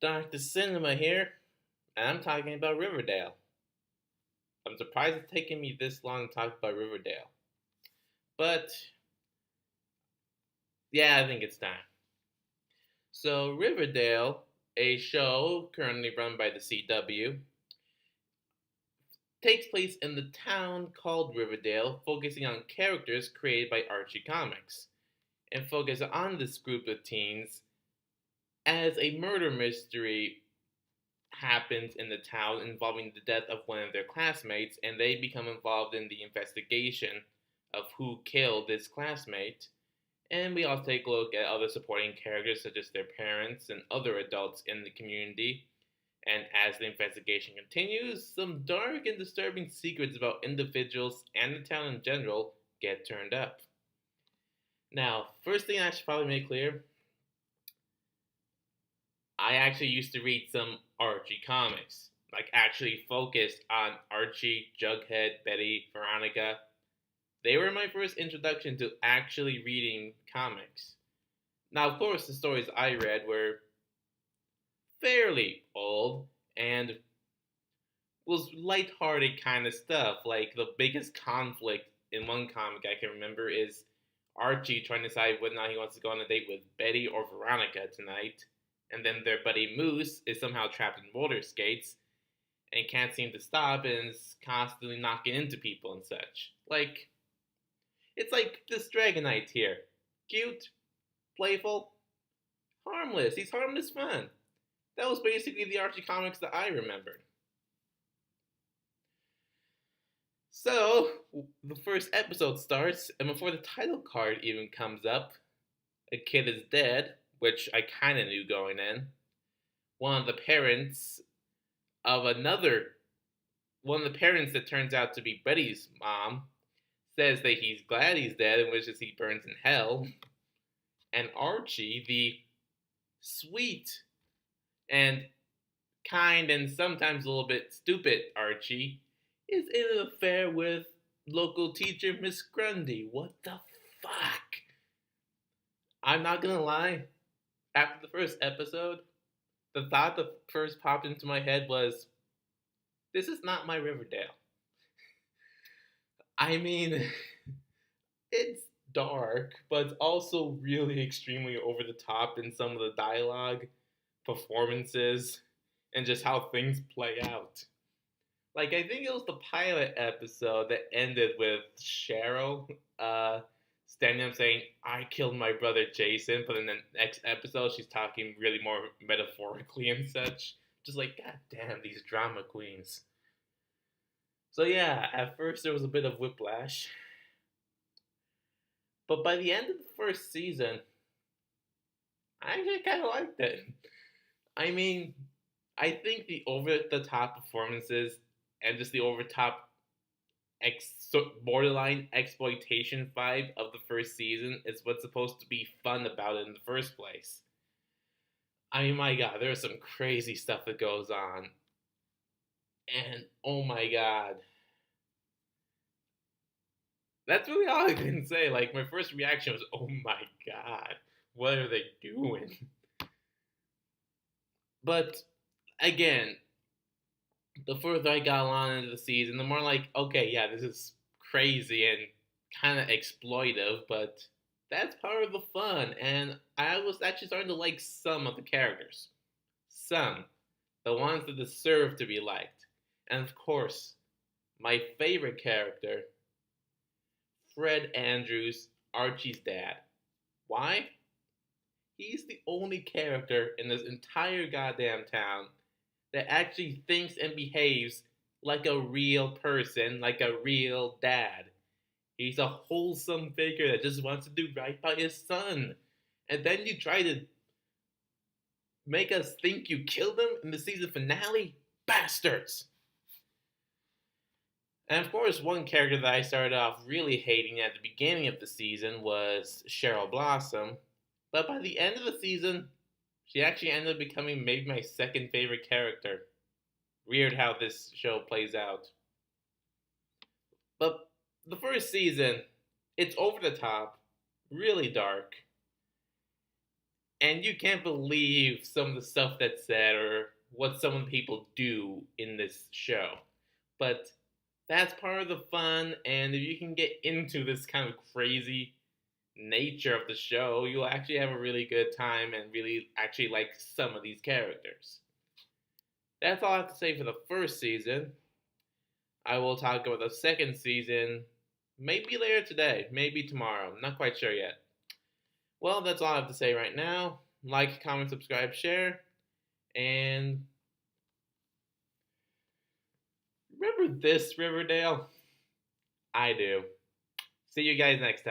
Dr. Cinema here, and I'm talking about Riverdale. I'm surprised it's taken me this long to talk about Riverdale. But, yeah, I think it's time. So, Riverdale, a show currently run by the CW, takes place in the town called Riverdale, focusing on characters created by Archie Comics, and focus on this group of teens as a murder mystery happens in the town involving the death of one of their classmates, and they become involved in the investigation of who killed this classmate. And we also take a look at other supporting characters such as their parents and other adults in the community. And as the investigation continues, some dark and disturbing secrets about individuals and the town in general get turned up. Now, first thing I should probably make clear, I actually used to read some Archie comics, like actually focused on Archie, Jughead, Betty, Veronica. They were my first introduction to actually reading comics. Now, of course, the stories I read were fairly old and was lighthearted kind of stuff. Like the biggest conflict in one comic I can remember is Archie trying to decide whether or not he wants to go on a date with Betty or Veronica tonight. And then their buddy Moose is somehow trapped in roller skates and can't seem to stop and is constantly knocking into people and such. Like, it's like this Dragonite here. Cute, playful, harmless. He's harmless fun. That was basically the Archie comics that I remembered. So, the first episode starts, and before the title card even comes up, a kid is dead, which I kind of knew going in. One of the parents of another, one of the parents that turns out to be Betty's mom, says that he's glad he's dead and wishes he burns in hell. And Archie, the sweet and kind and sometimes a little bit stupid Archie, is in an affair with local teacher Miss Grundy. What the fuck? I'm not gonna lie. After the first episode, the thought that first popped into my head was, this is not my Riverdale. I mean, it's dark, but it's also really extremely over the top in some of the dialogue, performances, and just how things play out. Like, I think it was the pilot episode that ended with Cheryl standing up saying, I killed my brother Jason, but in the next episode, she's talking really more metaphorically and such. Just like, god damn, these drama queens. So yeah, at first there was a bit of whiplash. But by the end of the first season, I actually kind of liked it. I mean, I think the over-the-top performances and just the over-top borderline exploitation vibe of the first season is what's supposed to be fun about it in the first place. I mean, my god, there's some crazy stuff that goes on. And, oh my god. That's really all I can say. Like, my first reaction was, oh my god, what are they doing? But, again, the further I got along into the season, the more like, okay, yeah, this is crazy and kind of exploitive, but that's part of the fun. And I was actually starting to like some of the characters. Some. The ones that deserve to be liked. And of course, my favorite character, Fred Andrews, Archie's dad. Why? He's the only character in this entire goddamn town that actually thinks and behaves like a real person, like a real dad. He's a wholesome figure that just wants to do right by his son. And then you try to make us think you killed him in the season finale? Bastards! And of course, one character that I started off really hating at the beginning of the season was Cheryl Blossom. But by the end of the season, she actually ended up becoming maybe my second favorite character. Weird how this show plays out. But the first season, it's over the top, really dark. And you can't believe some of the stuff that's said or what some of the people do in this show. But that's part of the fun, and if you can get into this kind of crazy nature of the show, you'll actually have a really good time and really actually like some of these characters. That's all I have to say for the first season. I will talk about the second season maybe later today, maybe tomorrow. I'm not quite sure yet. Well, that's all I have to say right now. Like, comment, subscribe, share, and remember this, Riverdale? I do. See you guys next time.